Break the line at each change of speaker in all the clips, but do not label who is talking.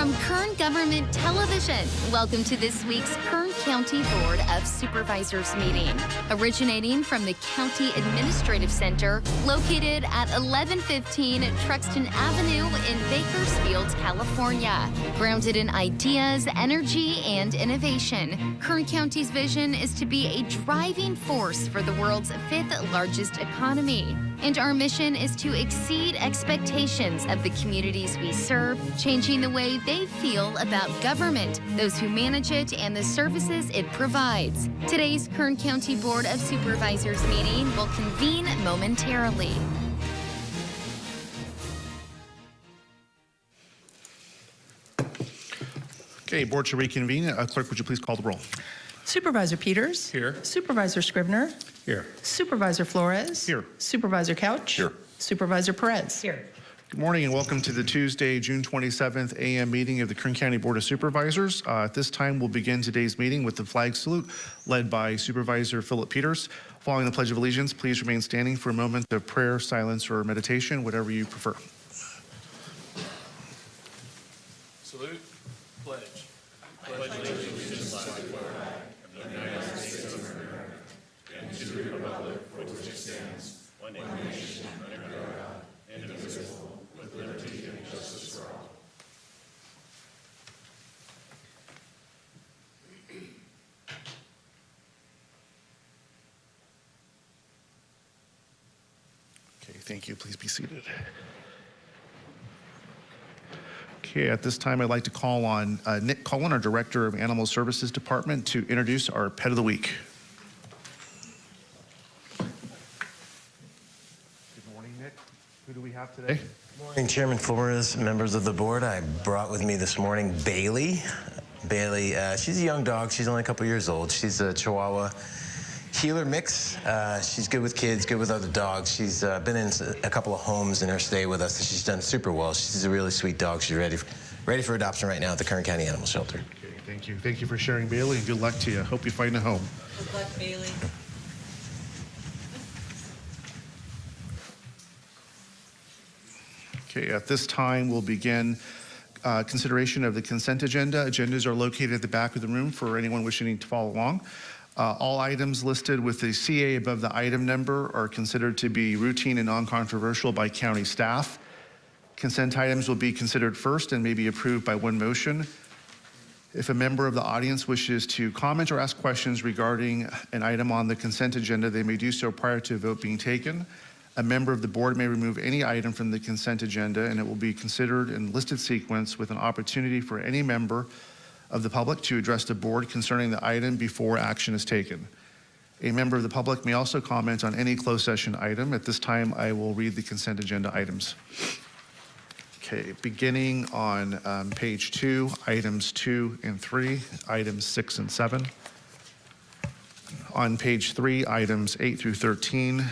from Kern Government Television, welcome to this week's Kern County Board of Supervisors meeting. Originating from the County Administrative Center, located at 1115 Truxton Avenue in Bakersfield, California. Grounded in ideas, energy, and innovation, Kern County's vision is to be a driving force for the world's fifth largest economy. And our mission is to exceed expectations of the communities we serve, changing the way they feel about government, those who manage it, and the services it provides. Today's Kern County Board of Supervisors meeting will convene momentarily.
Okay, board to reconvene. Clerk, would you please call the roll?
Supervisor Peters.
Here.
Supervisor Scribner.
Here.
Supervisor Flores.
Here.
Supervisor Couch.
Here.
Supervisor Perez.
Here.
Good morning and welcome to the Tuesday, June 27th a.m. meeting of the Kern County Board of Supervisors. At this time, we'll begin today's meeting with the flag salute led by Supervisor Philip Peters. Following the Pledge of Allegiance, please remain standing for a moment of prayer, silence, or meditation, whatever you prefer.
Salute. Pledge. Pledge allegiance to the flag of the United States of America and to the republic for which it stands, one nation under God, indivisible, with liberty and justice for all.
Okay, thank you. Please be seated. Okay, at this time, I'd like to call on Nick Cullen, our Director of Animal Services Department, to introduce our Pet of the Week. Good morning, Nick. Who do we have today?
Good morning, Chairman Flores, members of the board. I brought with me this morning Bailey. Bailey, she's a young dog. She's only a couple years old. She's a Chihuahua healer mix. She's good with kids, good with other dogs. She's been in a couple of homes in her stay with us, and she's done super well. She's a really sweet dog. She's ready for adoption right now at the Kern County Animal Shelter.
Okay, thank you. Thank you for sharing, Bailey, and good luck to you. Hope you find a home.
Good luck, Bailey.
Okay, at this time, we'll begin consideration of the consent agenda. Agendas are located at the back of the room for anyone wishing to follow along. All items listed with the CA above the item number are considered to be routine and non-controversial by county staff. Consent items will be considered first and may be approved by one motion. If a member of the audience wishes to comment or ask questions regarding an item on the consent agenda, they may do so prior to a vote being taken. A member of the board may remove any item from the consent agenda, and it will be considered in listed sequence with an opportunity for any member of the public to address the board concerning the item before action is taken. A member of the public may also comment on any closed session item. At this time, I will read the consent agenda items. Okay, beginning on page 2, items 2 and 3, items 6 and 7. On page 3, items 8 through 13.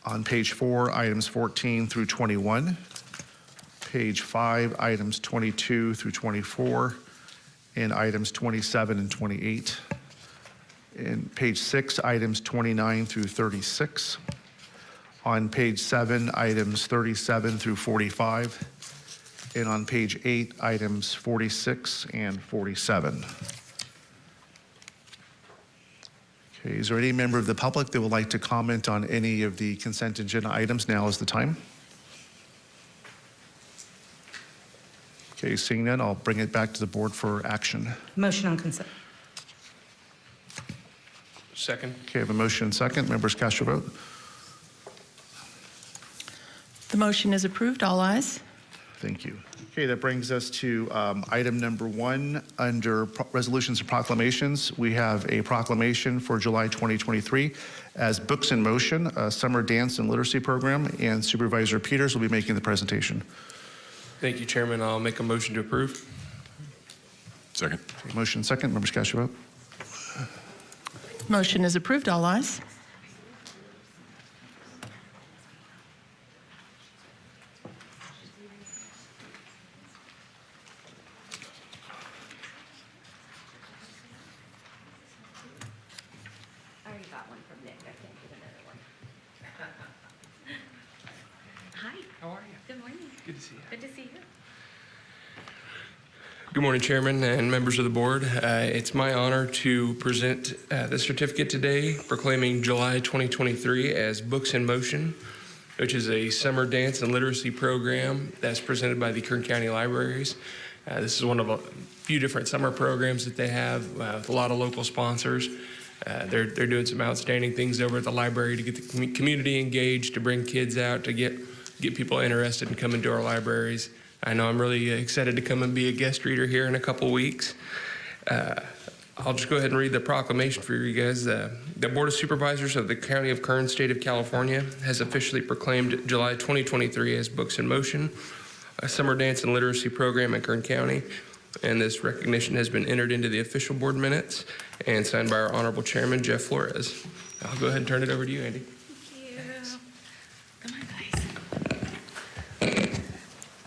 On page 4, items 14 through 21. Page 5, items 22 through 24, and items 27 and 28. And page 6, items 29 through 36. On page 7, items 37 through 45. And on page 8, items 46 and 47. Okay, is there any member of the public that would like to comment on any of the consent agenda items? Now is the time. Okay, seeing none, I'll bring it back to the board for action.
Motion on consent.
Second.
Okay, I have a motion and second. Members, cast your vote.
The motion is approved. All ayes.
Thank you. Okay, that brings us to item number 1 under resolutions and proclamations. We have a proclamation for July 2023 as Books in Motion, a summer dance and literacy program, and Supervisor Peters will be making the presentation.
Thank you, Chairman. I'll make a motion to approve.
Second.
Okay, motion second. Members, cast your vote.
Motion is approved. All ayes.
I already got one from Nick. I can't get another one. Hi.
How are you?
Good morning.
Good to see you.
Good to see you.
Good morning, Chairman and members of the board. It's my honor to present the certificate today proclaiming July 2023 as Books in Motion, which is a summer dance and literacy program that's presented by the Kern County Libraries. This is one of a few different summer programs that they have with a lot of local sponsors. They're doing some outstanding things over at the library to get the community engaged, to bring kids out, to get people interested in coming to our libraries. I know I'm really excited to come and be a guest reader here in a couple weeks. I'll just go ahead and read the proclamation for you guys. The Board of Supervisors of the County of Kern, State of California, has officially proclaimed July 2023 as Books in Motion, a summer dance and literacy program in Kern County. And this recognition has been entered into the official board minutes and signed by our Honorable Chairman, Jeff Flores. I'll go ahead and turn it over to you, Andy.
Thank you. Come on, guys.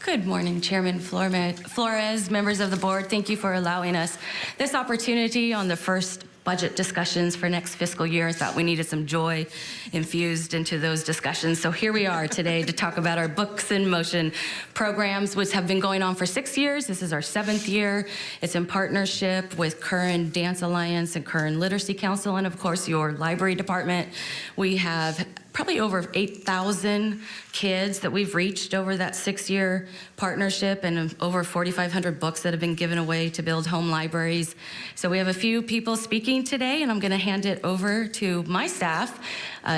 Good morning, Chairman Flores, members of the board. Thank you for allowing us this opportunity on the first budget discussions for next fiscal year. I thought we needed some joy infused into those discussions. So here we are today to talk about our Books in Motion programs, which have been going on for 6 years. This is our 7th year. It's in partnership with Kern Dance Alliance and Kern Literacy Council, and of course your library department. We have probably over 8,000 kids that we've reached over that 6-year partnership, and over 4,500 books that have been given away to build home libraries. So we have a few people speaking today, and I'm gonna hand it over to my staff,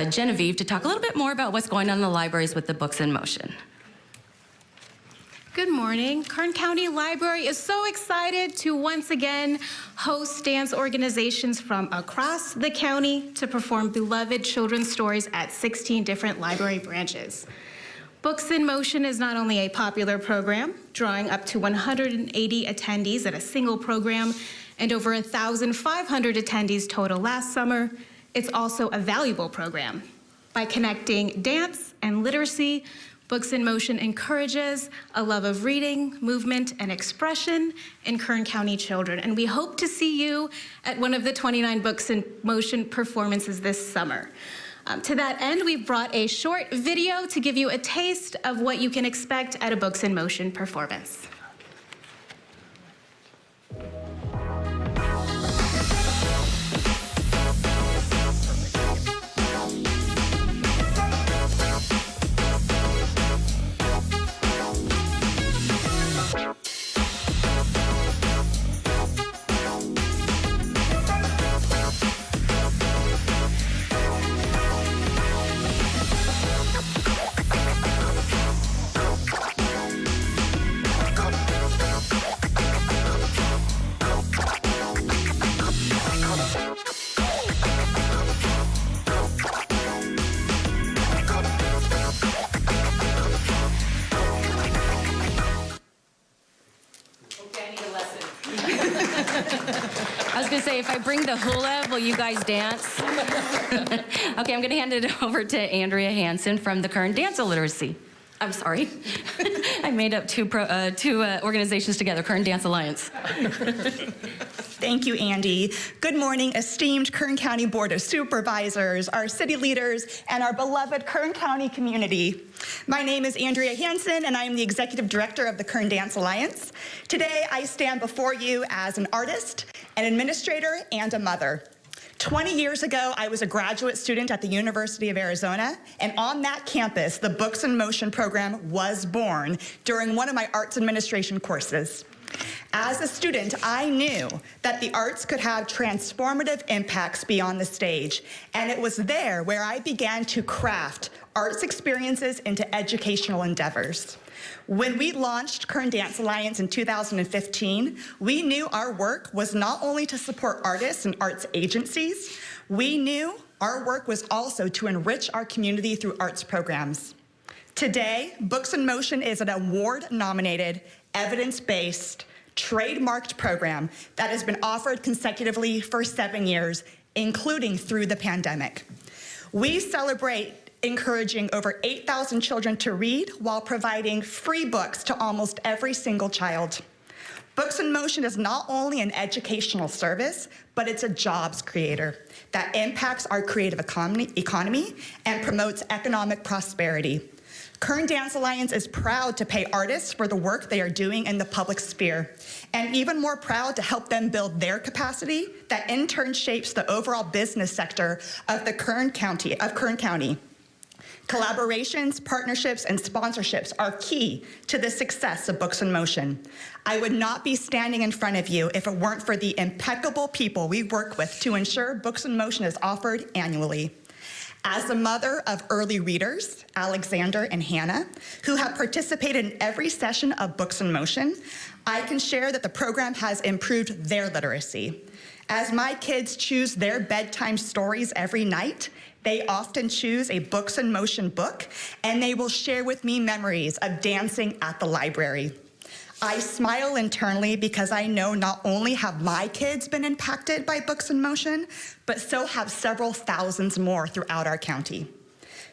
Genevieve, to talk a little bit more about what's going on in the libraries with the Books in Motion.
Good morning. Kern County Library is so excited to once again host dance organizations from across the county to perform beloved children's stories at 16 different library branches. Books in Motion is not only a popular program, drawing up to 180 attendees at a single program and over 1,500 attendees total last summer, it's also a valuable program. By connecting dance and literacy, Books in Motion encourages a love of reading, movement, and expression in Kern County children. And we hope to see you at one of the 29 Books in Motion performances this summer. To that end, we've brought a short video to give you a taste of what you can expect at a Books in Motion performance.
I was gonna say, if I bring the hula, will you guys dance? Okay, I'm gonna hand it over to Andrea Hansen from the Kern Dance Literacy. I'm sorry. I made up two organizations together, Kern Dance Alliance.
Thank you, Andy. Good morning, esteemed Kern County Board of Supervisors, our city leaders, and our beloved Kern County community. My name is Andrea Hansen, and I am the Executive Director of the Kern Dance Alliance. Today, I stand before you as an artist, an administrator, and a mother. 20 years ago, I was a graduate student at the University of Arizona, and on that campus, the Books in Motion program was born during one of my arts administration courses. As a student, I knew that the arts could have transformative impacts beyond the stage, and it was there where I began to craft arts experiences into educational endeavors. When we launched Kern Dance Alliance in 2015, we knew our work was not only to support artists and arts agencies, we knew our work was also to enrich our community through arts programs. Today, Books in Motion is an award-nominated, evidence-based, trademarked program that has been offered consecutively for 7 years, including through the pandemic. We celebrate encouraging over 8,000 children to read while providing free books to almost every single child. Books in Motion is not only an educational service, but it's a jobs creator that impacts our creative economy and promotes economic prosperity. Kern Dance Alliance is proud to pay artists for the work they are doing in the public sphere, and even more proud to help them build their capacity that in turn shapes the overall business sector of Kern County. Collaborations, partnerships, and sponsorships are key to the success of Books in Motion. I would not be standing in front of you if it weren't for the impeccable people we work with to ensure Books in Motion is offered annually. As the mother of early readers, Alexander and Hannah, who have participated in every session of Books in Motion, I can share that the program has improved their literacy. As my kids choose their bedtime stories every night, they often choose a Books in Motion book, and they will share with me memories of dancing at the library. I smile internally because I know not only have my kids been impacted by Books in Motion, but so have several thousands more throughout our county.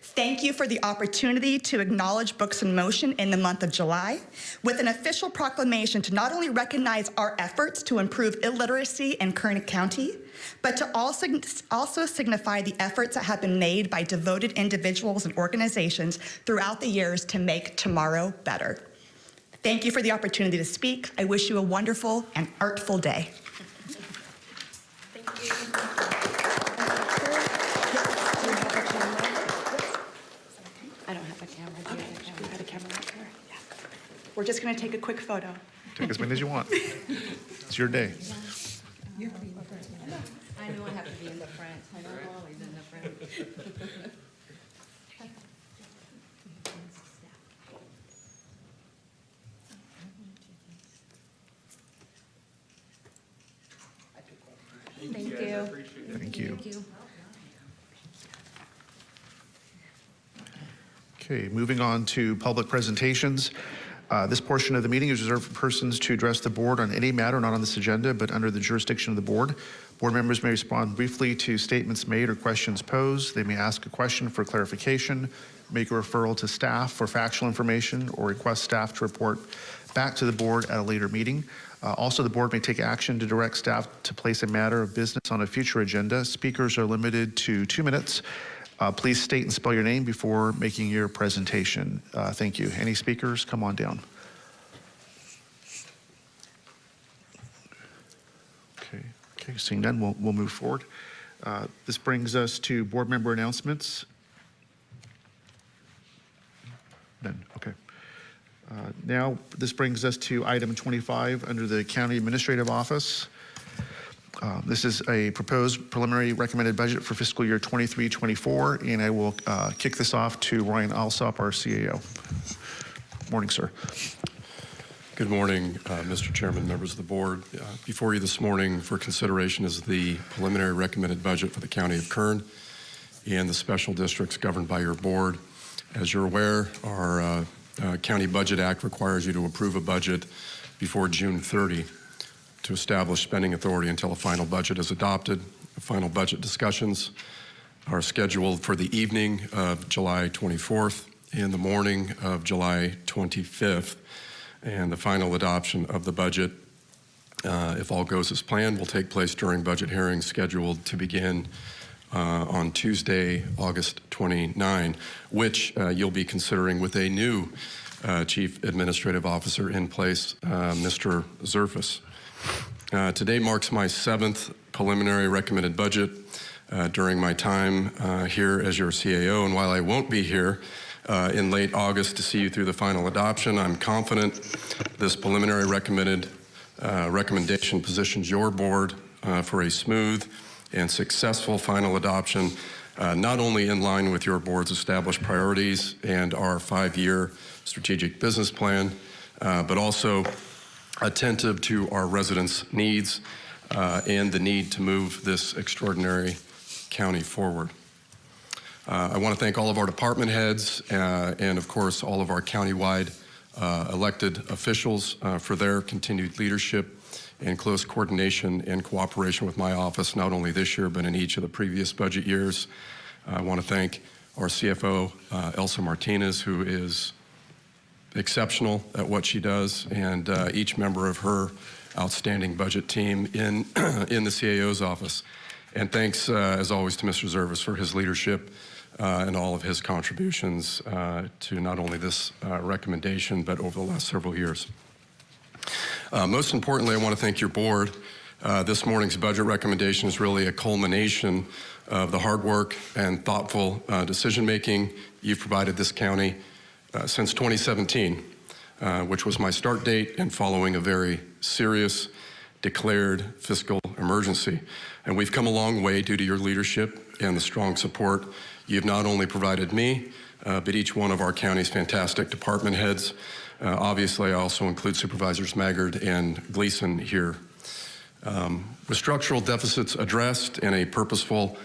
Thank you for the opportunity to acknowledge Books in Motion in the month of July with an official proclamation to not only recognize our efforts to improve illiteracy in Kern County, but to also signify the efforts that have been made by devoted individuals and organizations throughout the years to make tomorrow better. Thank you for the opportunity to speak. I wish you a wonderful and artful day. Thank you.
I don't have a camera. Do you have a camera? You got a camera right there?
Yeah. We're just going to take a quick photo.
Take as many as you want. It's your day.
I know I have to be in the front. I know I'm always in the front. Thank you.
Thank you. Okay, moving on to public presentations. This portion of the meeting is reserved for persons to address the board on any matter not on this agenda, but under the jurisdiction of the board. Board members may respond briefly to statements made or questions posed. They may ask a question for clarification, make a referral to staff for factual information, or request staff to report back to the board at a later meeting. Also, the board may take action to direct staff to place a matter of business on a future agenda. Speakers are limited to 2 minutes. Please state and spell your name before making your presentation. Thank you. Any speakers, come on down. Okay, seeing none, we'll move forward. This brings us to board member announcements. None, okay. Now, this brings us to item 25 under the County Administrative Office. This is a proposed preliminary recommended budget for fiscal year 23-24, and I will kick this off to Ryan Alsop, our CAO. Morning, sir.
Good morning, Mr. Chairman, members of the board. Before you this morning for consideration is the preliminary recommended budget for the County of Kern and the special districts governed by your board. As you're aware, our County Budget Act requires you to approve a budget before June 30 to establish spending authority until a final budget is adopted. The final budget discussions are scheduled for the evening of July 24th and the morning of July 25th. And the final adoption of the budget, if all goes as planned, will take place during budget hearings scheduled to begin on Tuesday, August 29, which you'll be considering with a new Chief Administrative Officer in place, Mr. Zerfus. Today marks my 7th preliminary recommended budget during my time here as your CAO, and while I won't be here in late August to see you through the final adoption, I'm confident this preliminary recommendation positions your board for a smooth and successful final adoption, not only in line with your board's established priorities and our 5-year strategic business plan, but also attentive to our residents' needs and the need to move this extraordinary county forward. I want to thank all of our department heads and, of course, all of our countywide elected officials for their continued leadership and close coordination and cooperation with my office, not only this year, but in each of the previous budget years. I want to thank our CFO, Elsa Martinez, who is exceptional at what she does, and each member of her outstanding budget team in the CAO's office. And thanks, as always, to Mr. Zervis for his leadership and all of his contributions to not only this recommendation, but over the last several years. Most importantly, I want to thank your board. This morning's budget recommendation is really a culmination of the hard work and thoughtful decision-making you've provided this county since 2017, which was my start date and following a very serious declared fiscal emergency. And we've come a long way due to your leadership and the strong support you've not only provided me, but each one of our county's fantastic department heads. Obviously, I also include Supervisors Maggard and Gleason here. With structural deficits addressed and a purposeful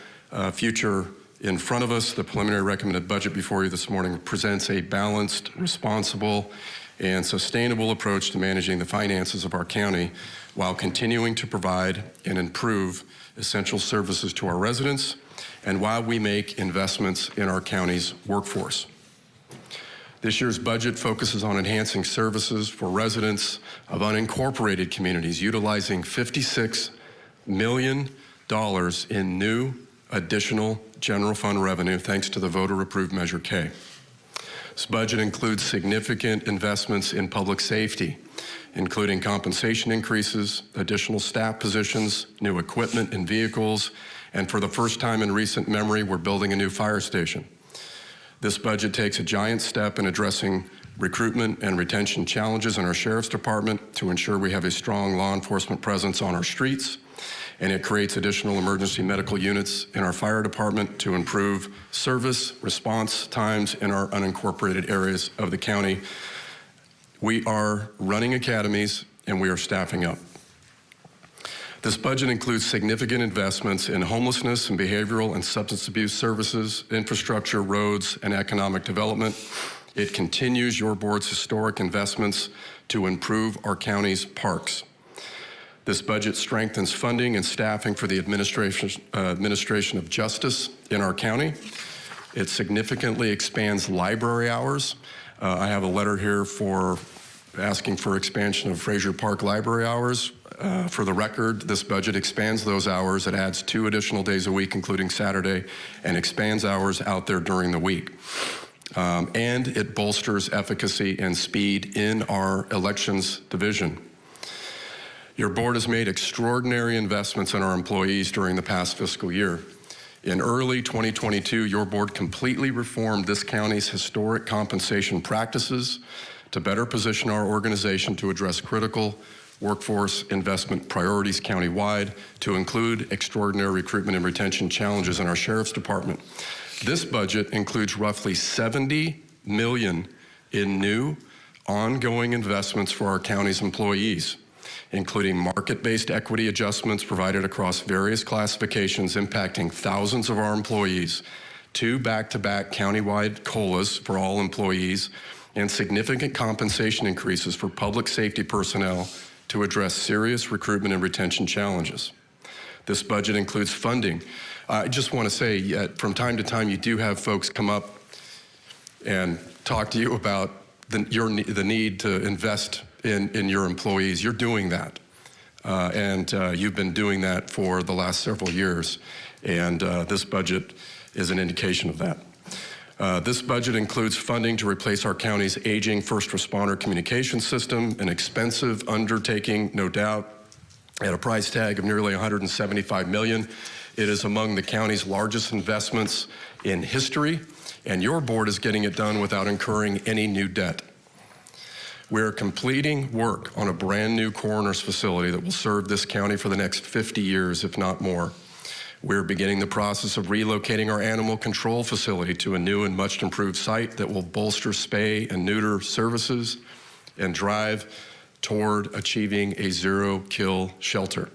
future in front of us, the preliminary recommended budget before you this morning presents a balanced, responsible, and sustainable approach to managing the finances of our county while continuing to provide and improve essential services to our residents and while we make investments in our county's workforce. This year's budget focuses on enhancing services for residents of unincorporated communities, utilizing $56 million in new additional general fund revenue thanks to the voter-approved Measure K. This budget includes significant investments in public safety, including compensation increases, additional staff positions, new equipment and vehicles, and for the first time in recent memory, we're building a new fire station. This budget takes a giant step in addressing recruitment and retention challenges in our Sheriff's Department to ensure we have a strong law enforcement presence on our streets, and it creates additional emergency medical units in our fire department to improve service response times in our unincorporated areas of the county. We are running academies and we are staffing up. This budget includes significant investments in homelessness and behavioral and substance abuse services, infrastructure, roads, and economic development. It continues your board's historic investments to improve our county's parks. This budget strengthens funding and staffing for the administration of justice in our county. It significantly expands library hours. I have a letter here for asking for expansion of Frazier Park library hours. For the record, this budget expands those hours. It adds 2 additional days a week, including Saturday, and expands hours out there during the week. And it bolsters efficacy and speed in our elections division. Your board has made extraordinary investments in our employees during the past fiscal year. In early 2022, your board completely reformed this county's historic compensation practices to better position our organization to address critical workforce investment priorities countywide, to include extraordinary recruitment and retention challenges in our Sheriff's Department. This budget includes roughly $70 million in new ongoing investments for our county's employees, including market-based equity adjustments provided across various classifications impacting thousands of our employees, 2 back-to-back countywide COLAs for all employees, and significant compensation increases for public safety personnel to address serious recruitment and retention challenges. This budget includes funding. I just want to say, from time to time, you do have folks come up and talk to you about the need to invest in your employees. You're doing that. And you've been doing that for the last several years. And this budget is an indication of that. This budget includes funding to replace our county's aging first responder communication system, an expensive undertaking, no doubt, at a price tag of nearly $175 million. It is among the county's largest investments in history, and your board is getting it done without incurring any new debt. We're completing work on a brand new coroner's facility that will serve this county for the next 50 years, if not more. We're beginning the process of relocating our animal control facility to a new and much improved site that will bolster spay and neuter services and drive toward achieving a zero-kill shelter.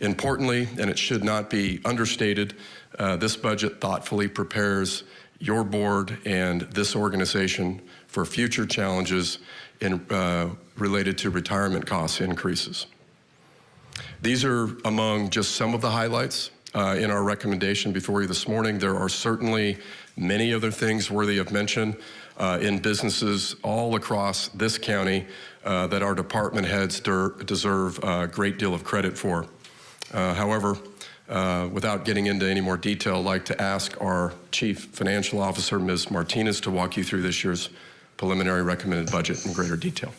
Importantly, and it should not be understated, this budget thoughtfully prepares your board and this organization for future challenges related to retirement cost increases. These are among just some of the highlights in our recommendation before you this morning. There are certainly many other things worthy of mention in businesses all across this county that our department heads deserve a great deal of credit for. However, Without getting into any more detail, I'd like to ask our Chief Financial Officer, Ms. Martinez, to walk you through this year's preliminary recommended budget in greater detail.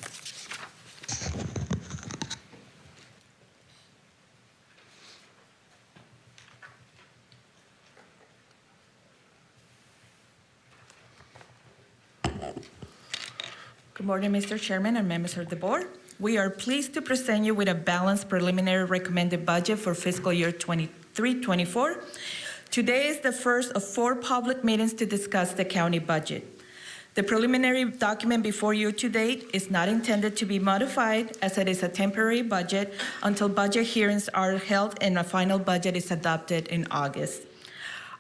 Good morning, Mr. Chairman and members of the board. We are pleased to present you with a balanced preliminary recommended budget for fiscal year 23-24. Today is the first of 4 public meetings to discuss the county budget. The preliminary document before you today is not intended to be modified, as it is a temporary budget until budget hearings are held and a final budget is adopted in August.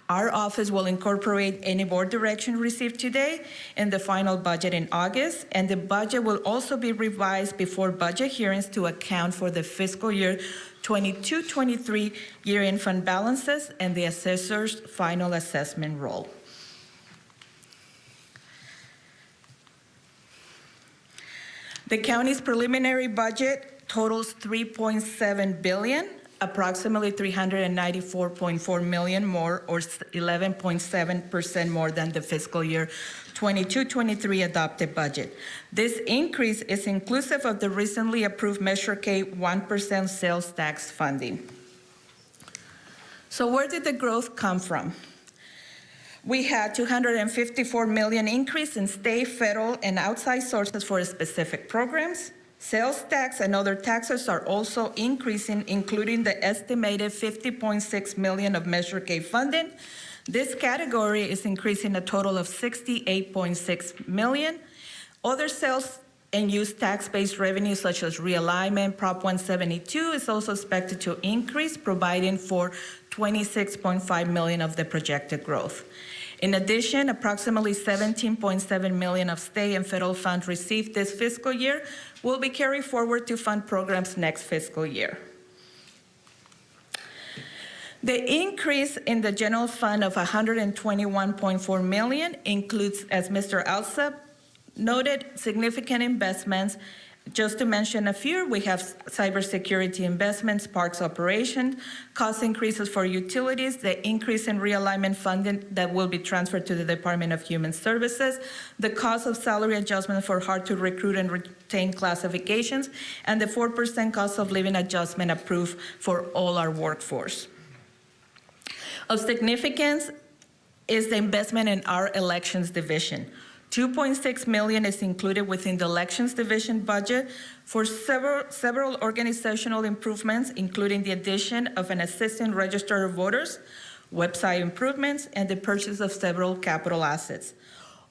Our office will incorporate any board direction received today in the final budget in August, and the budget will also be revised before budget hearings to account for the fiscal year 22-23 year-end fund balances and the assessor's final assessment roll. The county's preliminary budget totals $3.7 billion. Approximately $394.4 million more, or 11.7% more than the fiscal year 22-23 adopted budget. This increase is inclusive of the recently approved Measure K 1% sales tax funding. So where did the growth come from? We had $254 million increase in state, federal, and outside sources for specific programs. Sales tax and other taxes are also increasing, including the estimated $50.6 million of Measure K funding. This category is increasing a total of $68.6 million. Other sales and use tax-based revenues such as realignment, Prop 172 is also expected to increase, providing for $26.5 million of the projected growth. In addition, approximately $17.7 million of state and federal funds received this fiscal year will be carried forward to fund programs next fiscal year. The increase in the general fund of $121.4 million includes, as Mr. Alsop noted, significant investments. Just to mention a few, we have cybersecurity investments, parks operation, cost increases for utilities, the increase in realignment funding that will be transferred to the Department of Human Services, the cost of salary adjustment for hard to recruit and retain classifications, and the 4% cost of living adjustment approved for all our workforce. Of significance is the investment in our elections division. $2.6 million is included within the Elections Division budget for several organizational improvements, including the addition of an assistant register of voters, website improvements, and the purchase of several capital assets.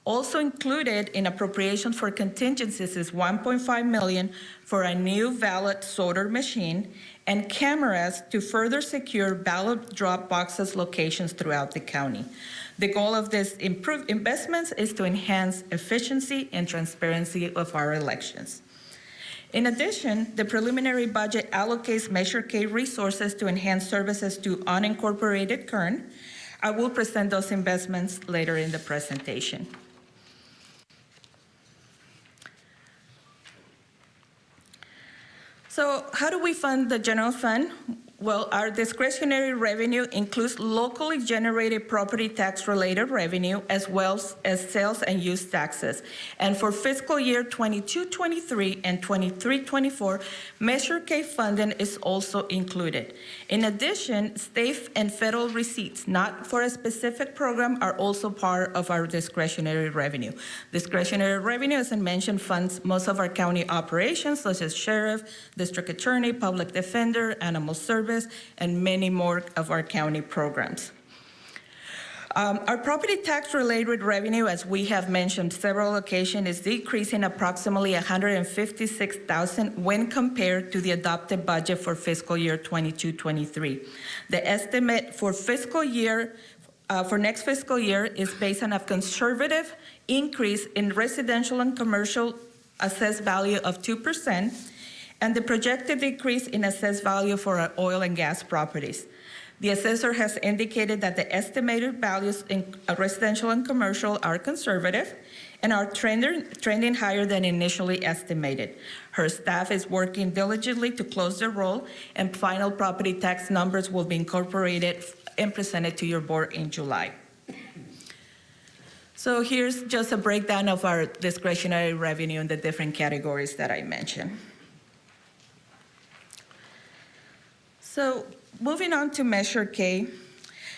Also included in appropriations for contingencies is $1.5 million for a new ballot sorter machine and cameras to further secure ballot drop boxes locations throughout the county. The goal of these improved investments is to enhance efficiency and transparency of our elections. In addition, the preliminary budget allocates Measure K resources to enhance services to unincorporated Kern. I will present those investments later in the presentation. So how do we fund the general fund? Well, our discretionary revenue includes locally generated property tax-related revenue, as well as sales and use taxes. And for fiscal year 22-23 and 23-24, Measure K funding is also included. In addition, state and federal receipts, not for a specific program, are also part of our discretionary revenue. Discretionary revenue, as I mentioned, funds most of our county operations, such as sheriff, district attorney, public defender, animal service, and many more of our county programs. Our property tax-related revenue, as we have mentioned several occasions, is decreasing approximately $156,000 when compared to the adopted budget for fiscal year 22-23. The estimate for next fiscal year is based on a conservative increase in residential and commercial assessed value of 2%, and the projected decrease in assessed value for our oil and gas properties. The assessor has indicated that the estimated values in residential and commercial are conservative and are trending higher than initially estimated. Her staff is working diligently to close the roll, and final property tax numbers will be incorporated and presented to your board in July. So here's just a breakdown of our discretionary revenue in the different categories that I mentioned. So moving on to Measure K.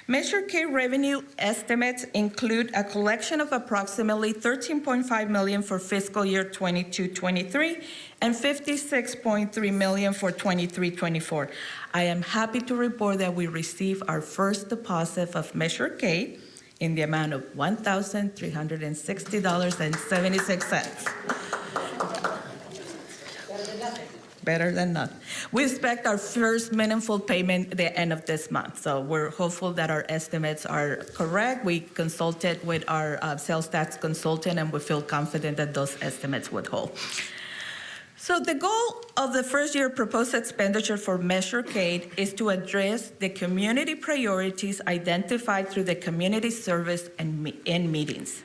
Measure K revenue estimates include a collection of approximately $13.5 million for fiscal year 22-23 and $56.3 million for 23-24. I am happy to report that we received our first deposit of Measure K in the amount of $1,360.76. Better than none. We expect our first meaningful payment at the end of this month, so we're hopeful that our estimates are correct. We consulted with our sales tax consultant, and we feel confident that those estimates would hold. So the goal of the first year proposed expenditure for Measure K is to address the community priorities identified through the community service and meetings.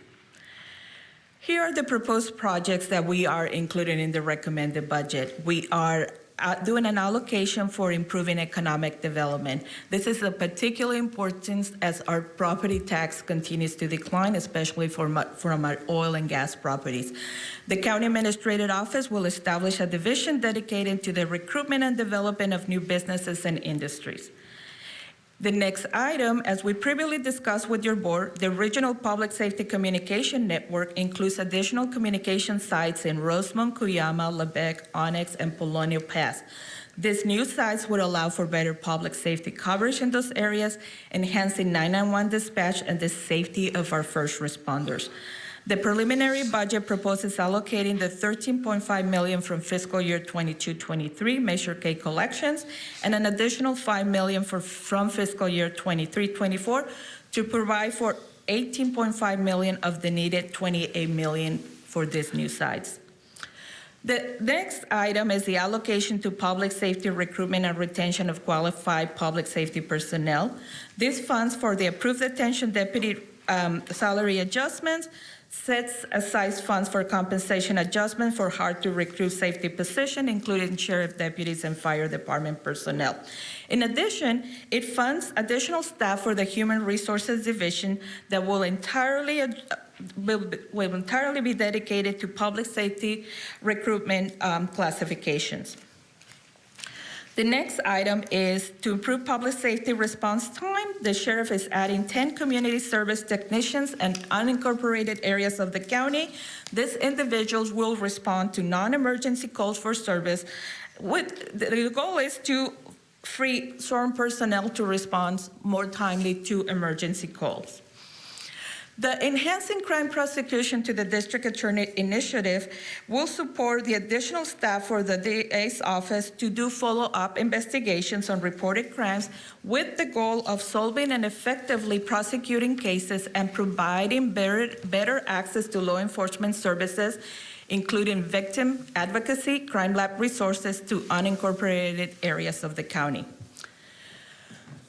Here are the proposed projects that we are including in the recommended budget. We are doing an allocation for improving economic development. This is of particular importance as our property tax continues to decline, especially from our oil and gas properties. The County Administrative Office will establish a division dedicated to the recruitment and development of new businesses and industries. The next item, as we previously discussed with your board, the Regional Public Safety Communication Network includes additional communication sites in Rosemont, Cuyama, Lebec, Onyx, and Polonio Pass. These new sites would allow for better public safety coverage in those areas, enhancing 911 dispatch and the safety of our first responders. The preliminary budget proposes allocating the $13.5 million from fiscal year 22-23 Measure K collections and an additional $5 million from fiscal year 23-24 to provide for $18.5 million of the needed $28 million for these new sites. The next item is the allocation to public safety recruitment and retention of qualified public safety personnel. These funds for the approved detention deputy salary adjustments, sets aside funds for compensation adjustment for hard-to-recruit safety positions, including sheriff deputies and fire department personnel. In addition, it funds additional staff for the Human Resources Division that will entirely be dedicated to public safety recruitment classifications. The next item is to improve public safety response time. The sheriff is adding 10 community service technicians in unincorporated areas of the county. These individuals will respond to non-emergency calls for service. The goal is to free sworn personnel to respond more timely to emergency calls. The Enhancing Crime Prosecution to the District Attorney Initiative will support the additional staff for the DA's office to do follow-up investigations on reported crimes with the goal of solving and effectively prosecuting cases and providing better access to law enforcement services, including victim advocacy, crime lab resources to unincorporated areas of the county.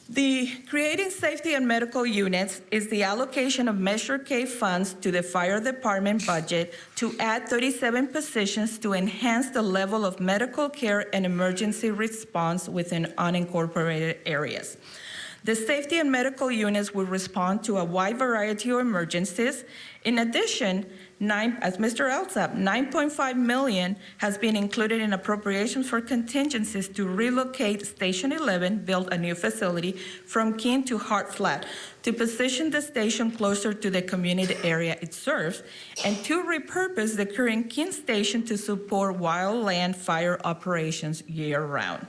The Creating Safety and Medical Units is the allocation of Measure K funds to the fire department budget to add 37 positions to enhance the level of medical care and emergency response within unincorporated areas. The safety and medical units will respond to a wide variety of emergencies. In addition, as Mr. Alsop, $9.5 million has been included in appropriations for contingencies to relocate Station 11, build a new facility, from Keene to Hart Flat, to position the station closer to the community area it serves, and to repurpose the current Keene station to support wildland fire operations year-round.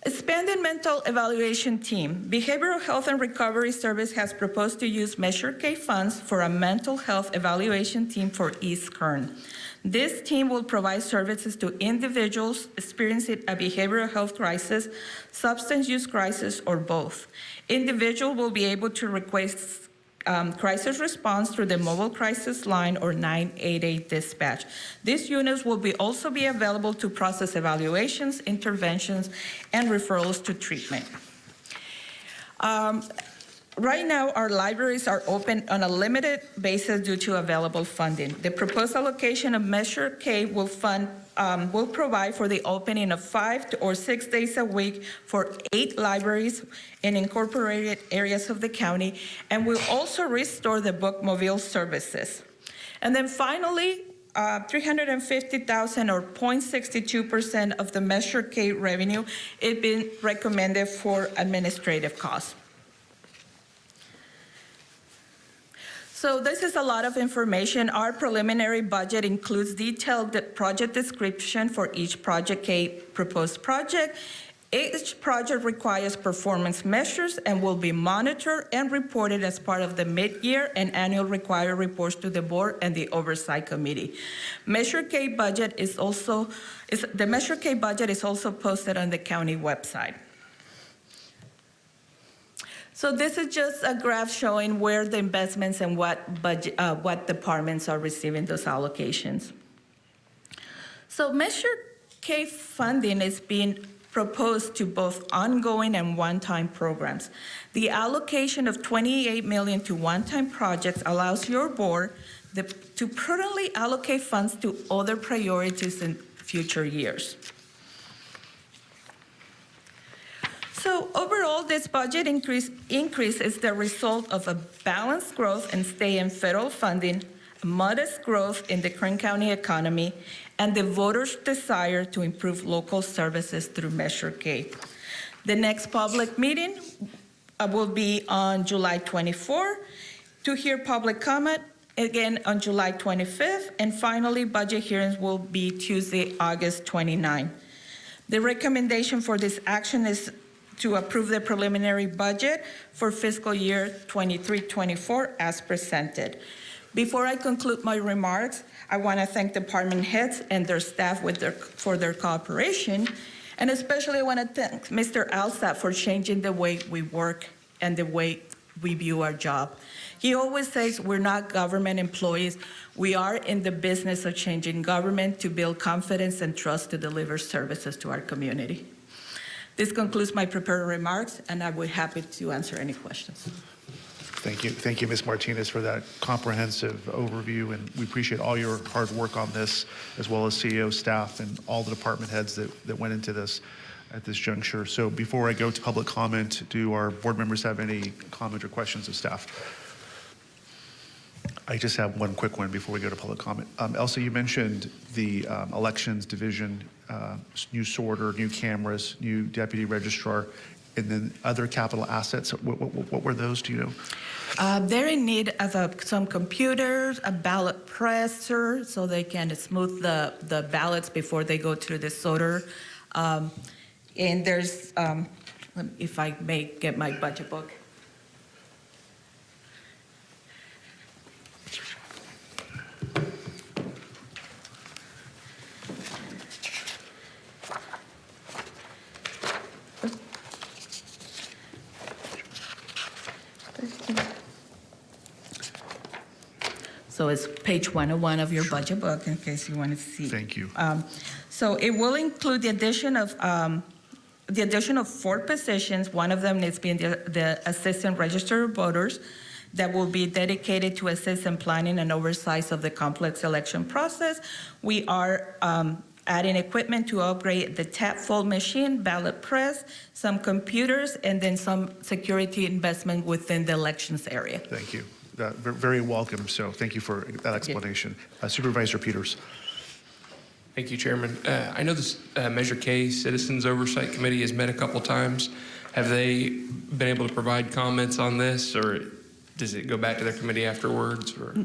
Expanded mental evaluation team. Behavioral Health and Recovery Service has proposed to use Measure K funds for a mental health evaluation team for East Kern. This team will provide services to individuals experiencing a behavioral health crisis, substance use crisis, or both. Individuals will be able to request crisis response through the mobile crisis line or 988 dispatch. These units will also be available to process evaluations, interventions, and referrals to treatment. Right now, our libraries are open on a limited basis due to available funding. The proposed allocation of Measure K will provide for the opening of 5 or 6 days a week for 8 libraries in incorporated areas of the county, and will also restore the bookmobile services. And then finally, $350,000 or 0.62% of the Measure K revenue is being recommended for administrative costs. So this is a lot of information. Our preliminary budget includes detailed project description for each Project K proposed project. Each project requires performance measures and will be monitored and reported as part of the mid-year and annual required reports to the board and the Oversight Committee. Measure K budget the Measure K budget is also posted on the county website. So this is just a graph showing where the investments and what departments are receiving those allocations. So Measure K funding is being proposed to both ongoing and one-time programs. The allocation of $28 million to one-time projects allows your board to prudently allocate funds to other priorities in future years. So overall, this budget increase is the result of a balanced growth and stay in federal funding, modest growth in the Kern County economy, and the voters' desire to improve local services through Measure K. The next public meeting will be on July 24 to hear public comment, again on July 25th, and finally, budget hearings will be Tuesday, August 29. The recommendation for this action is to approve the preliminary budget for fiscal year 23-24 as presented. Before I conclude my remarks, I want to thank department heads and their staff for their cooperation, and especially I want to thank Mr. Alsap for changing the way we work and the way we view our job. He always says we're not government employees. We are in the business of changing government to build confidence and trust to deliver services to our community. This concludes my prepared remarks, and I will be happy to answer any questions.
Thank you, Ms. Martinez, for that comprehensive overview, and we appreciate all your hard work on this, as well as CEO, staff, and all the department heads that went into this at this juncture. So before I go to public comment, do our board members have any comment or questions of staff? I just have one quick one before we go to public comment. Elsa, you mentioned the elections division, new sorter, new cameras, new deputy registrar, and then other capital assets. What were those, do you know?
They're in need of some computers, a ballot presser, so they can smooth the ballots before they go to the sorter. And there's, if I may get my budget book. So it's page 101 of your budget book, in case you want to see.
Thank you.
So it will include the addition of 4 positions. One of them is being the assistant register of voters that will be dedicated to assist in planning and oversight of the complex election process. We are adding equipment to upgrade the tap fold machine, ballot press, some computers, and then some security investment within the elections area.
Thank you. Very welcome, so thank you for that explanation. Supervisor Peters.
Thank you, Chairman. I know this Measure K Citizens Oversight Committee has met a couple times. Have they been able to provide comments on this, or does it go back to their committee afterwards? Or?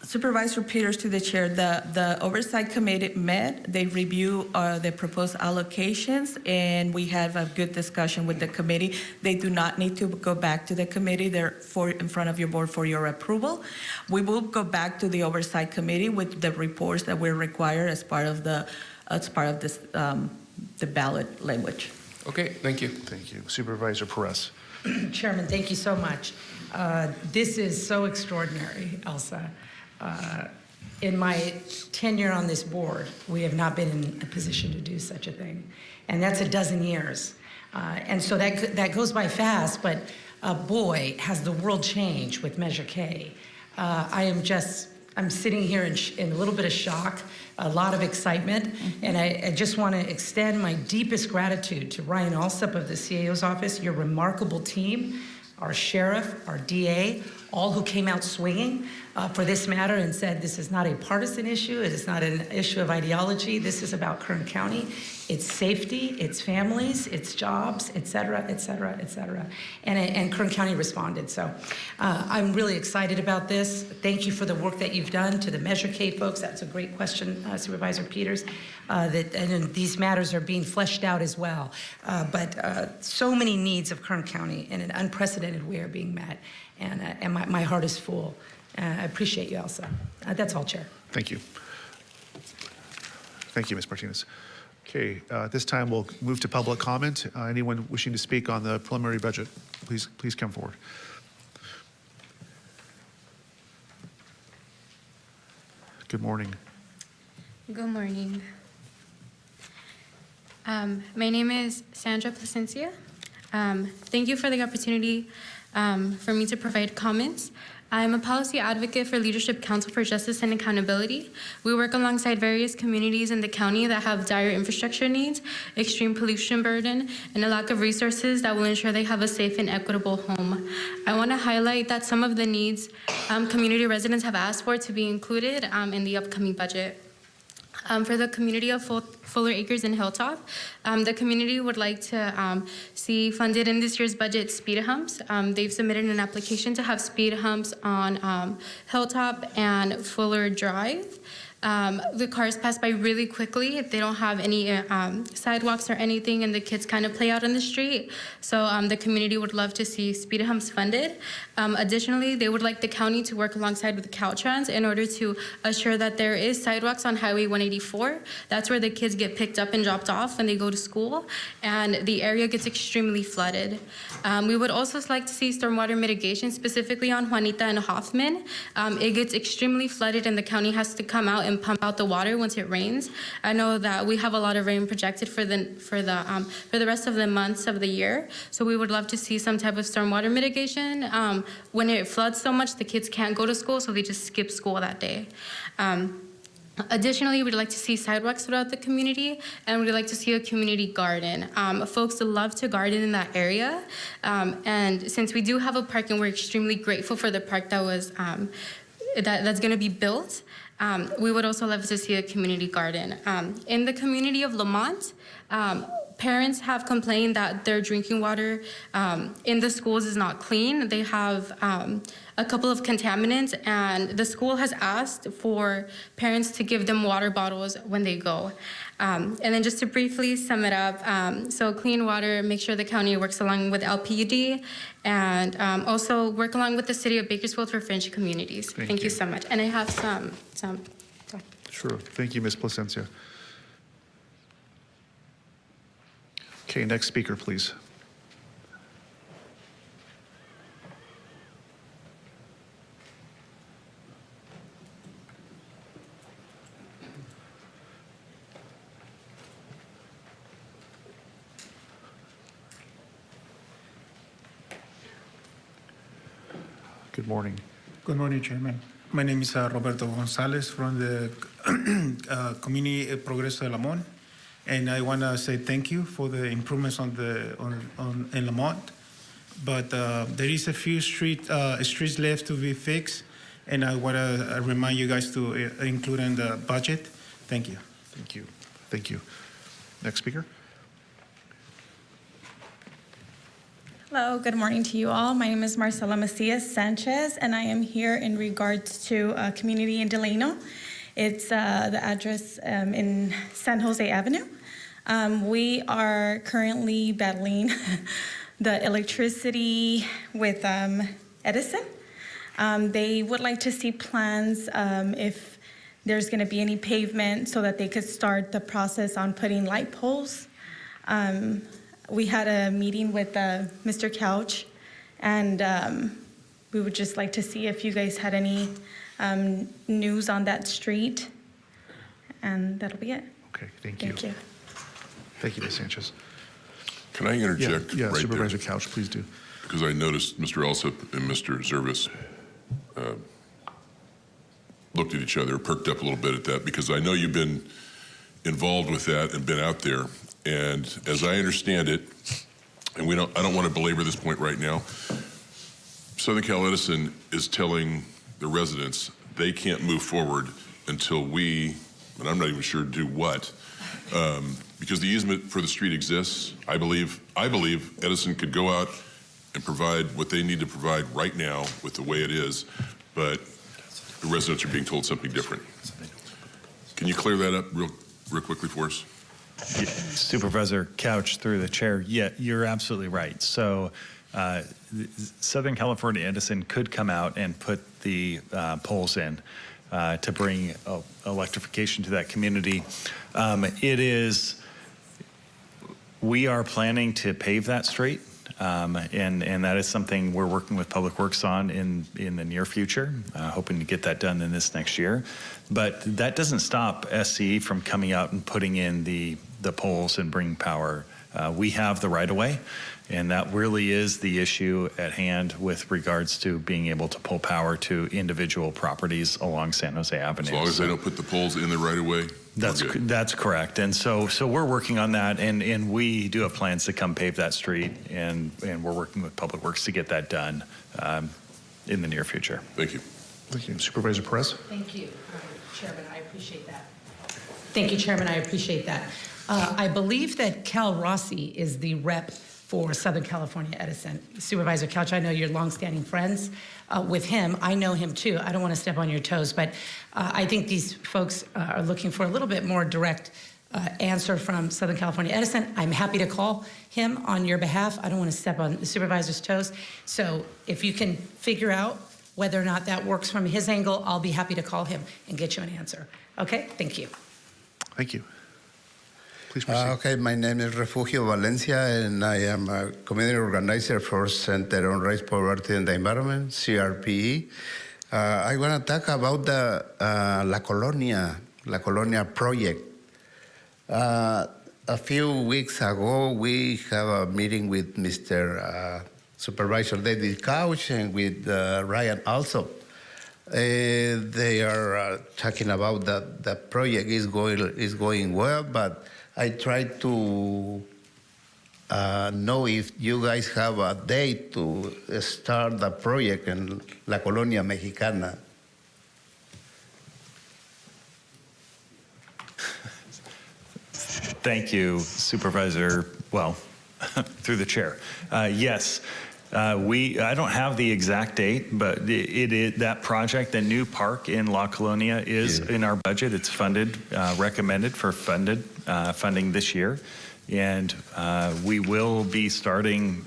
Supervisor Peters, to the chair, the Oversight Committee met. They review the proposed allocations, and we have a good discussion with the committee. They do not need to go back to the committee. They're in front of your board for your approval. We will go back to the Oversight Committee with the reports that we're required as part of this the ballot language.
Okay, thank you.
Thank you. Supervisor Perez.
Chairman, thank you so much. This is so extraordinary, Elsa. In my tenure on this board, we have not been in a position to do such a thing. And that's a dozen years. And so that goes by fast, but boy, has the world changed with Measure K. I'm sitting here in a little bit of shock, a lot of excitement, and I just want to extend my deepest gratitude to Ryan Alsop of the CAO's office, your remarkable team, our sheriff, our DA, all who came out swinging for this matter and said this is not a partisan issue, it is not an issue of ideology, this is about Kern County, its safety, its families, its jobs, et cetera, et cetera, et cetera. And Kern County responded. So I'm really excited about this. Thank you for the work that you've done to the Measure K folks. That's a great question, Supervisor Peters. And these matters are being fleshed out as well. But so many needs of Kern County in an unprecedented way are being met. And my heart is full. I appreciate you, Elsa. That's all, Chair.
Thank you. Thank you, Ms. Martinez. Okay, this time we'll move to public comment. Anyone wishing to speak on the preliminary budget, please come forward. Good morning.
Good morning. My name is Sandra Placencia. Thank you for the opportunity for me to provide comments. I'm a policy advocate for Leadership Council for Justice and Accountability. We work alongside various communities in the county that have dire infrastructure needs, extreme pollution burden, and a lack of resources that will ensure they have a safe and equitable home. I want to highlight that some of the needs community residents have asked for to be included in the upcoming budget. For the community of Fuller Acres and Hilltop, the community would like to see funded in this year's budget speed humps. They've submitted an application to have speed humps on Hilltop and Fuller Drive. The cars pass by really quickly. They don't have any sidewalks or anything, and the kids kind of play out on the street. So the community would love to see speed humps funded. Additionally, they would like the county to work alongside with Caltrans in order to assure that there is sidewalks on Highway 184. That's where the kids get picked up and dropped off when they go to school, and the area gets extremely flooded. We would also like to see stormwater mitigation, specifically on Juanita and Hoffman. It gets extremely flooded, and the county has to come out and pump out the water once it rains. I know that we have a lot of rain projected for the rest of the months of the year, so we would love to see some type of stormwater mitigation. When it floods so much, the kids can't go to school, so they just skip school that day. Additionally, we'd like to see sidewalks throughout the community, and we'd like to see a community garden. Folks love to garden in that area, and since we do have a park and we're extremely grateful for the park that was that's going to be built, we would also love to see a community garden. In the community of Lamont, parents have complained that their drinking water in the schools is not clean. They have a couple of contaminants, and the school has asked for parents to give them water bottles when they go. And then just to briefly sum it up, so clean water, make sure the county works along with LPUD, and also work along with the city of Bakersfield for French communities. Thank you so much. And I have some.
Sure, thank you, Ms. Placencia. Okay, next speaker, please. Good morning.
Good morning, Chairman. My name is Roberto Gonzalez from the Community Progreso de Lamont, and I want to say thank you for the improvements in Lamont. But there is a few streets left to be fixed, and I want to remind you guys to include in the budget. Thank you.
Thank you. Thank you. Next speaker.
Hello, good morning to you all. My name is Marcela Macias Sanchez, and I am here in regards to a community in Delano. It's the address in San Jose Avenue. We are currently battling the electricity with Edison. They would like to see plans if there's going to be any pavement so that they could start the process on putting light poles. We had a meeting with Mr. Couch And we would just like to see if you guys had any news on that street. And that'll be it.
Okay, thank you.
Thank you.
Thank you, Ms. Sanchez.
Can I interject
Yeah,
right
Supervisor
there?
Couch, please do.
Because I noticed Mr. Alsop and Mr. Zervis looked at each other, perked up a little bit at that, because I know you've been involved with that and been out there. And as I understand it, and I don't want to belabor this point right now, Southern Cal Edison is telling the residents they can't move forward until we, and I'm not even sure do what, because the easement for the street exists. I believe Edison could go out and provide what they need to provide right now with the way it is, but the residents are being told something different. Can you clear that up real quickly for us?
Supervisor Couch, through the chair, yeah, you're absolutely right. So Southern California Edison could come out and put the poles in to bring electrification to that community. We are planning to pave that street, and that is something we're working with Public Works on in the near future, hoping to get that done in this next year. But that doesn't stop SCE from coming out and putting in the poles and bringing power. We have the right-of-way, and that really is the issue at hand with regards to being able to pull power to individual properties along San Jose Avenue.
As long as they don't put the poles in the right-of-way?
That's correct. And so we're working on that, and we do have plans to come pave that street, and we're working with Public Works to get that done in the near future.
Thank you.
Thank you. Supervisor Perez?
Thank you, Chairman. I appreciate that. Thank you, Chairman. I appreciate that. I believe that Cal Rossi is the rep for Southern California Edison. Supervisor Couch, I know you're longstanding friends with him. I know him too. I don't want to step on your toes, but I think these folks are looking for a little bit more direct answer from Southern California Edison. I'm happy to call him on your behalf. I don't want to step on the supervisor's toes. So if you can figure out whether or not that works from his angle, I'll be happy to call him and get you an answer. Okay? Thank you.
Thank you. Please proceed.
Okay, my name is Refugio Valencia, and I am a community organizer for Center on Race, Poverty, and the Environment, CRPE. I want to talk about the La Colonia project. A few weeks ago, we have a meeting with Mr. Supervisor David Couch and with Ryan also. They are talking about that the project is going well, but I tried to know if you guys have a date to start the project in La Colonia Mexicana.
Thank you, Supervisor, well, through the chair. Yes, I don't have the exact date, but it is that project, the new park in La Colonia, is in our budget. It's funded, recommended for funding this year, and we will be starting,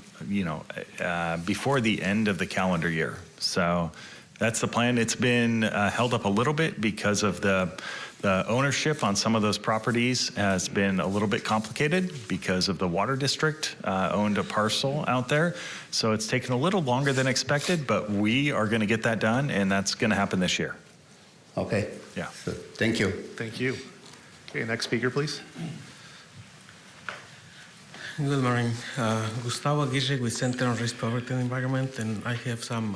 before the end of the calendar year. So that's the plan. It's been held up a little bit because of the ownership on some of those properties has been a little bit complicated because of the water district owned a parcel out there. So it's taken a little longer than expected, but we are going to get that done, and that's going to happen this year.
Okay.
Yeah.
So, thank you.
Thank you. Okay, next speaker, please.
Good morning. Gustavo Aguirre with Center on Race, Poverty, and Environment, and I have some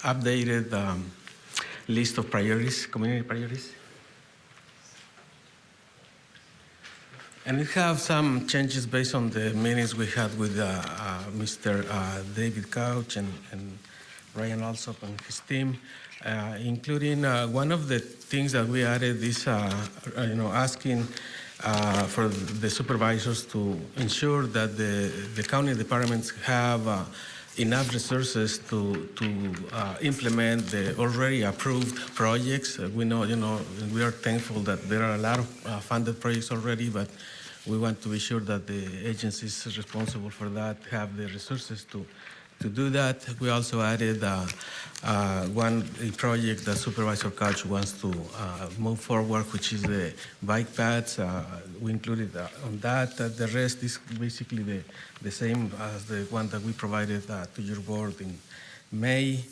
updated list of priorities, community priorities. And we have some changes based on the meetings we had with Mr. David Couch and Ryan Alsop and his team, including one of the things that we added is, asking for the supervisors to ensure that the county departments have enough resources to implement the already approved projects. We know, we are thankful that there are a lot of funded projects already, but we want to be sure that the agencies responsible for that have the resources to do that. We also added one project that Supervisor Couch wants to move forward, which is the bike paths. We included on that. The rest is basically the same as the one that we provided to your board in May.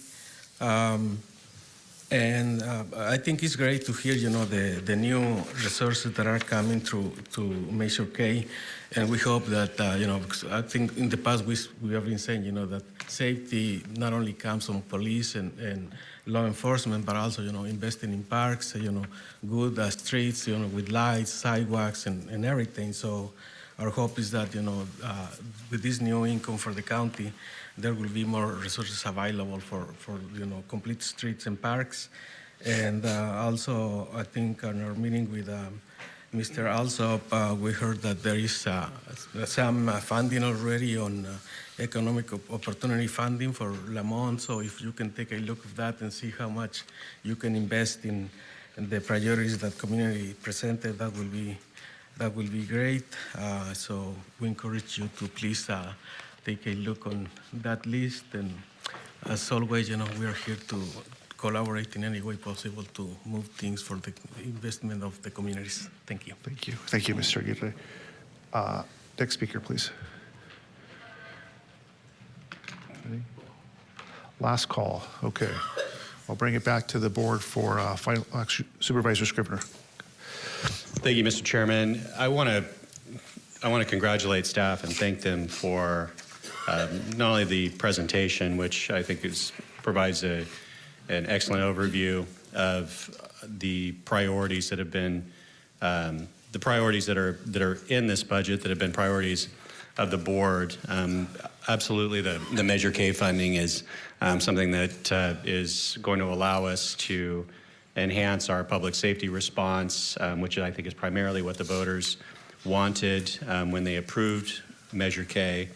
And I think it's great to hear, the new resources that are coming through to Measure K, and we hope that, because I think in the past we have been saying, that safety not only comes from police and law enforcement, but also, investing in parks, good streets, with lights, sidewalks, and everything. So our hope is that, with this new income for the county, there will be more resources available for complete streets and parks. And also, I think in our meeting with Mr. Alsop, we heard that there is some funding already on economic opportunity funding for Lamont. So if you can take a look at that and see how much you can invest in the priorities that community presented, that will be great. So we encourage you to please take a look on that list. And as always, we are here to collaborate in any way possible to move things for the investment of the communities. Thank you.
Thank you. Thank you, Mr. Aguirre. Next speaker, please. Ready? Last call. Okay. I'll bring it back to the board for final Supervisor Scrivener.
Thank you, Mr. Chairman. I want to congratulate staff and thank them for not only the presentation, which I think provides an excellent overview of the priorities that have been the priorities that are in this budget that have been priorities of the board. Absolutely, the Measure K funding is something that is going to allow us to enhance our public safety response, which I think is primarily what the voters wanted when they approved Measure K,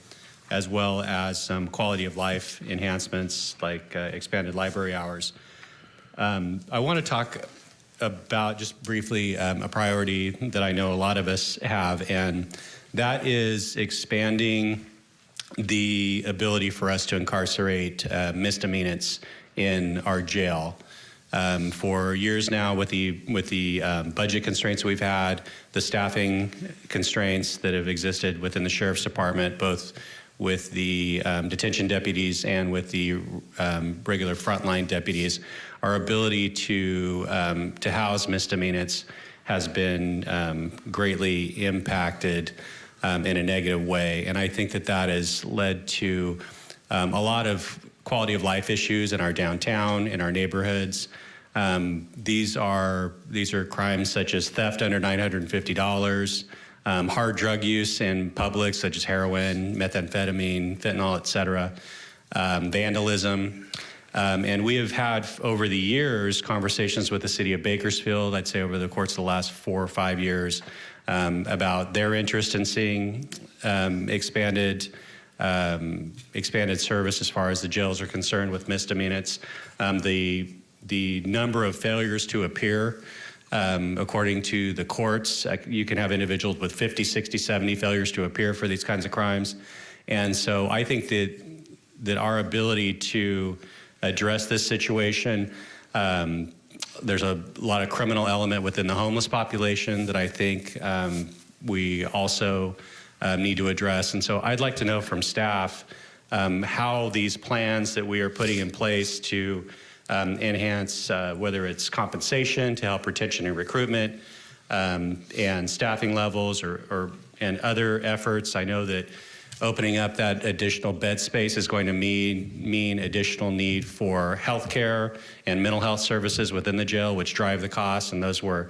as well as some quality of life enhancements like expanded library hours. I want to talk about just briefly a priority that I know a lot of us have, and that is expanding the ability for us to incarcerate misdemeanants in our jail. For years now, with the budget constraints we've had, the staffing constraints that have existed within the Sheriff's Department, both with the detention deputies and with the regular frontline deputies, our ability to house misdemeanants has been greatly impacted in a negative way. And I think that has led to a lot of quality of life issues in our downtown, in our neighborhoods. These are crimes such as theft under $950, hard drug use in public, such as heroin, methamphetamine, fentanyl, et cetera, vandalism. And we have had, over the years, conversations with the city of Bakersfield, I'd say over the course of the last 4 or 5 years, about their interest in seeing expanded service as far as the jails are concerned with misdemeanants. The number of failures to appear, according to the courts, you can have individuals with 50, 60, 70 failures to appear for these kinds of crimes. And so I think that our ability to address this situation, there's a lot of criminal element within the homeless population that I think we also need to address. And so I'd like to know from staff how these plans that we are putting in place to enhance whether it's compensation to help retention and recruitment and staffing levels and other efforts. I know that opening up that additional bed space is going to mean additional need for healthcare and mental health services within the jail, which drive the costs, and those were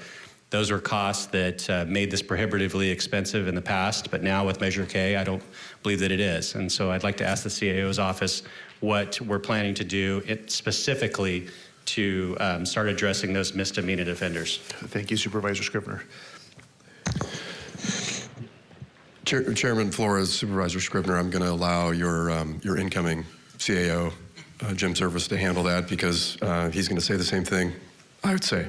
costs that made this prohibitively expensive in the past, but now with Measure K, I don't believe that it is. And so I'd like to ask the CAO's office what we're planning to do specifically to start addressing those misdemeanor offenders.
Thank you, Supervisor Scrivener.
Chairman Flores, Supervisor Scrivener, I'm going to allow your incoming CAO, Jim Service, to handle that because he's going to say the same thing I would say.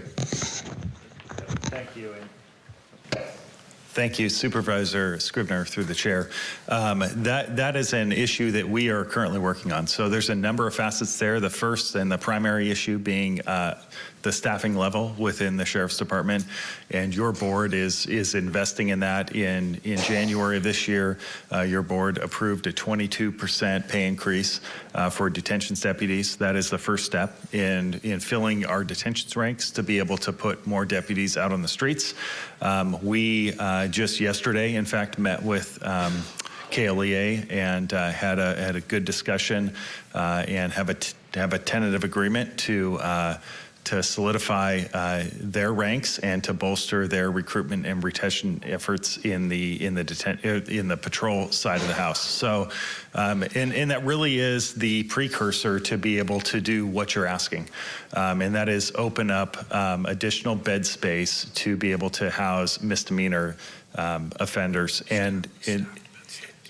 Thank you. Thank you, Supervisor Scribner, through the chair. That is an issue that we are currently working on. So there's a number of facets there. The first and the primary issue being the staffing level within the Sheriff's Department, and your board is investing in that. In January of this year, your board approved a 22% pay increase for detentions deputies. That is the first step in filling our detentions ranks to be able to put more deputies out on the streets. We just yesterday, in fact, met with KLEA and had a good discussion and have a tentative agreement to solidify their ranks and to bolster their recruitment and retention efforts in the patrol side of the house. So, and that really is the precursor to be able to do what you're asking, and that is open up additional bed space to be able to house misdemeanor offenders. And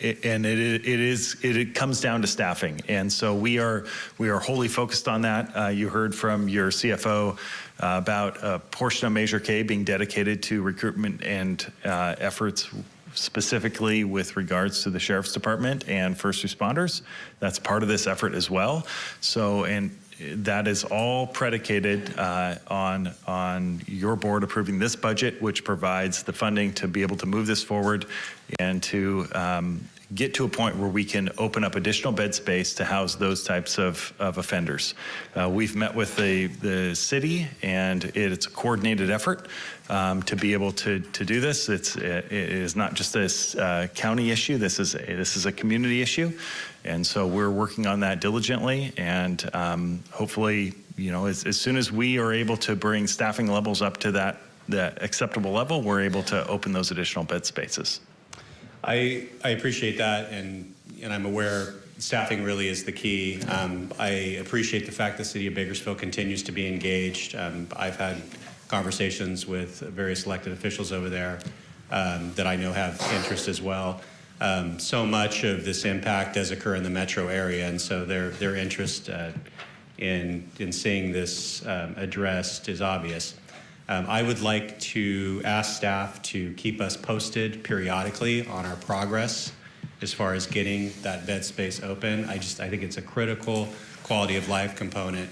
it comes down to staffing, and so we are wholly focused on that. You heard from your CFO about a portion of Measure K being dedicated to recruitment and efforts specifically with regards to the Sheriff's Department and first responders. That's part of this effort as well. So, and that is all predicated on your board approving this budget, which provides the funding to be able to move this forward and to get to a point where we can open up additional bed space to house those types of offenders. We've met with the city, and it's a coordinated effort to be able to do this. It is not just a county issue. This is a community issue. And so we're working on that diligently, and hopefully, as soon as we are able to bring staffing levels up to that acceptable level, we're able to open those additional bed spaces.
I appreciate that, and I'm aware staffing really is the key. I appreciate the fact the City of Bakersfield continues to be engaged. I've had conversations with various elected officials over there that I know have interest as well. So much of this impact does occur in the metro area, and so their interest in seeing this addressed is obvious. I would like to ask staff to keep us posted periodically on our progress as far as getting that bed space open. I think it's a critical quality of life component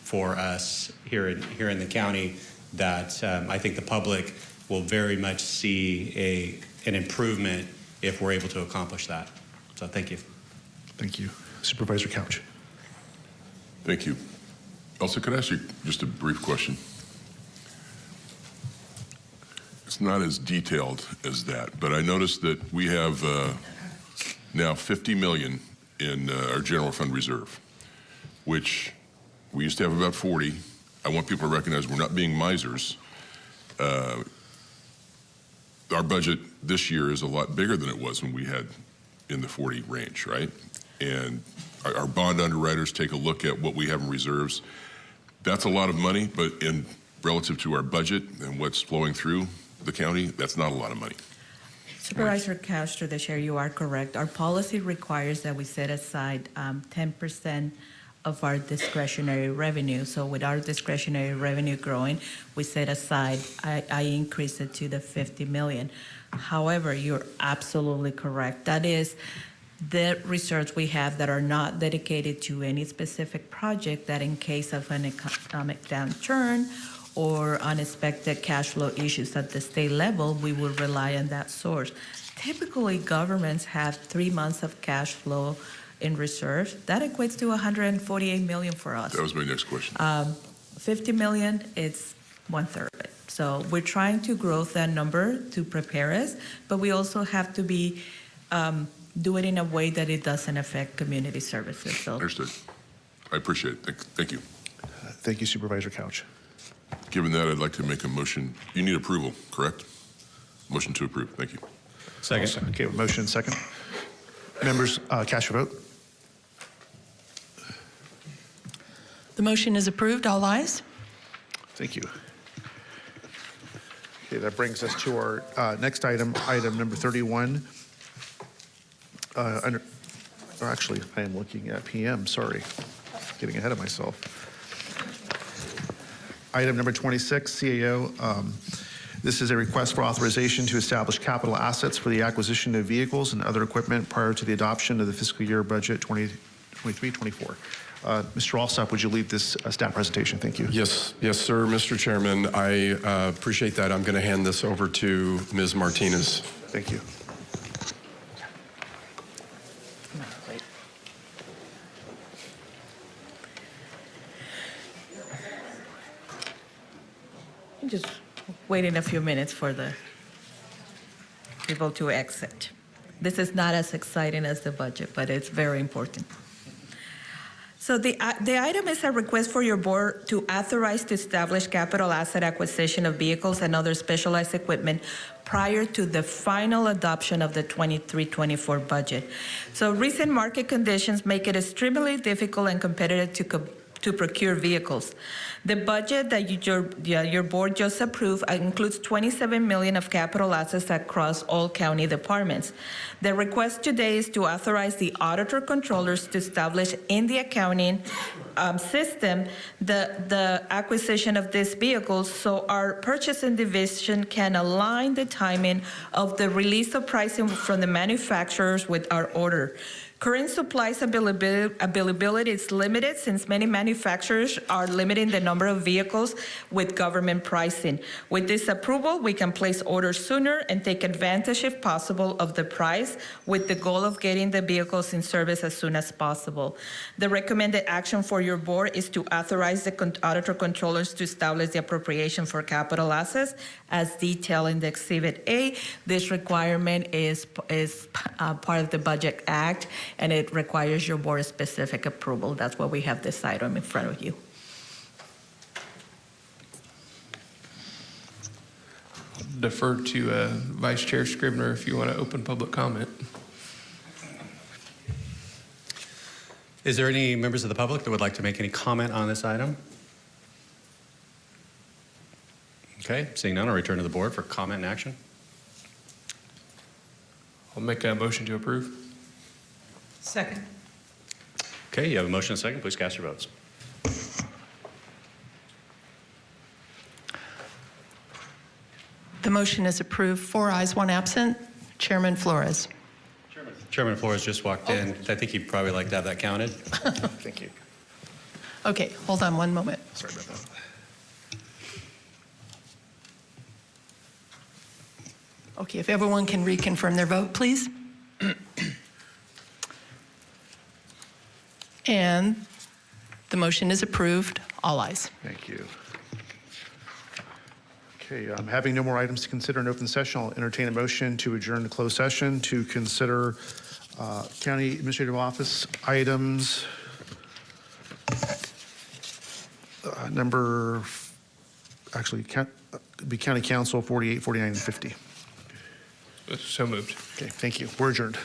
for us here in the county that I think the public will very much see an improvement if we're able to accomplish that. So thank you.
Thank you. Supervisor Couch.
Thank you. Also, could I ask you just a brief question? It's not as detailed as that, but I noticed that we have now $50 million in our general fund reserve, which we used to have about 40. I want people to recognize we're not being misers. Our budget this year is a lot bigger than it was when we had in the 40 range, right? And our bond underwriters take a look at what we have in reserves. That's a lot of money, but in relative to our budget and what's flowing through the county, that's not a lot of money.
Supervisor Couch, through the chair, you are correct. Our policy requires that we set aside 10% of our discretionary revenue. So with our discretionary revenue growing, we set aside, I increased it to the 50 million. However, you're absolutely correct. That is the research we have that are not dedicated to any specific project, that in case of an economic downturn or unexpected cash flow issues at the state level, we will rely on that source. Typically, governments have 3 months of cash flow in reserves. That equates to $148 million for us.
That was my next question.
50 million, it's 1/3 of it. So we're trying to grow that number to prepare us, but we also have to be do it in a way that it doesn't affect community services. So
Understood. I appreciate it. Thank you.
Thank you, Supervisor Couch.
Given that, I'd like to make a motion. You need approval, correct? Motion to approve. Thank you.
Second. Okay, motion and second. Members, cast your vote.
The motion is approved. All ayes.
Thank you. Okay, that brings us to our next item, item number 31. Actually, I am looking at PM, sorry. Getting ahead of myself. Item number 26, CAO This is a request for authorization to establish capital assets for the acquisition of vehicles and other equipment prior to the adoption of the fiscal year budget 2023-24. Mr. Alsop, would you lead this staff presentation? Thank you.
Yes, sir, Mr. Chairman. I appreciate that. I'm going to hand this over to Ms. Martinez.
Thank you.
Just waiting a few minutes for the people to exit. This is not as exciting as the budget, but it's very important. So the item is a request for your board to authorize to establish capital asset acquisition of vehicles and other specialized equipment prior to the final adoption of the 23-24 budget. So recent market conditions make it extremely difficult and competitive to procure vehicles. The budget that your board just approved includes $27 million of capital assets across all county departments. The request today is to authorize the auditor controllers to establish in the accounting system the acquisition of these vehicles so our purchasing division can align the timing of the release of pricing from the manufacturers with our order. Current supplies availability is limited since many manufacturers are limiting the number of vehicles with government pricing. With this approval, we can place orders sooner and take advantage, if possible, of the price with the goal of getting the vehicles in service as soon as possible. The recommended action for your board is to authorize the auditor controllers to establish the appropriation for capital assets as detailed in the Exhibit A. This requirement is part of the Budget Act, and it requires your board-specific approval. That's why we have this item in front of you.
Defer to Vice Chair Scribner if you want to open public comment.
Is there any members of the public that would like to make any comment on this item? Okay, seeing none, I'll return to the board for comment and action.
I'll make a motion to approve.
Second.
Okay, you have a motion and a second. Please cast your votes.
The motion is approved. 4 ayes, 1 absent. Chairman Flores.
Chairman Flores just walked in. I think he'd probably like to have that counted.
Thank you.
Okay, hold on one moment.
Sorry about that.
Okay, if everyone can reconfirm their vote, please. And the motion is approved. All ayes.
Thank you. Okay, having no more items to consider in open session, I'll entertain a motion to adjourn to closed session to consider county administrative office items be county council 48, 49, and 50.
So moved.
Okay, thank you. We're adjourned.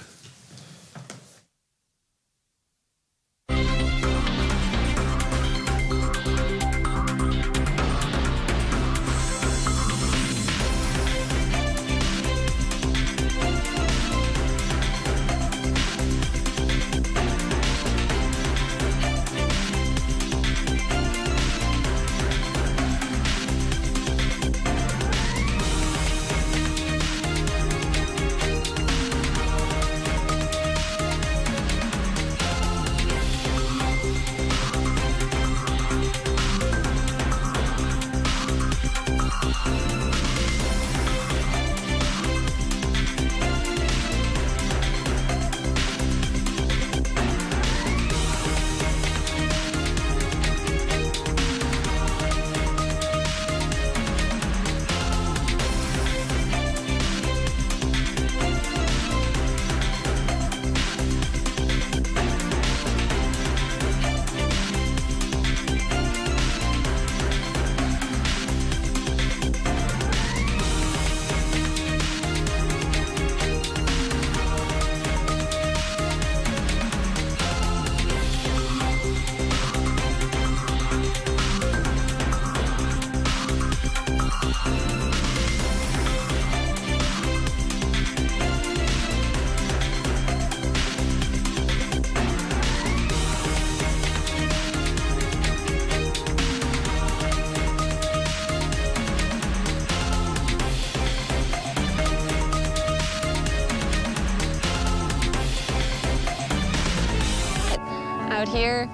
year,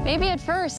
maybe at first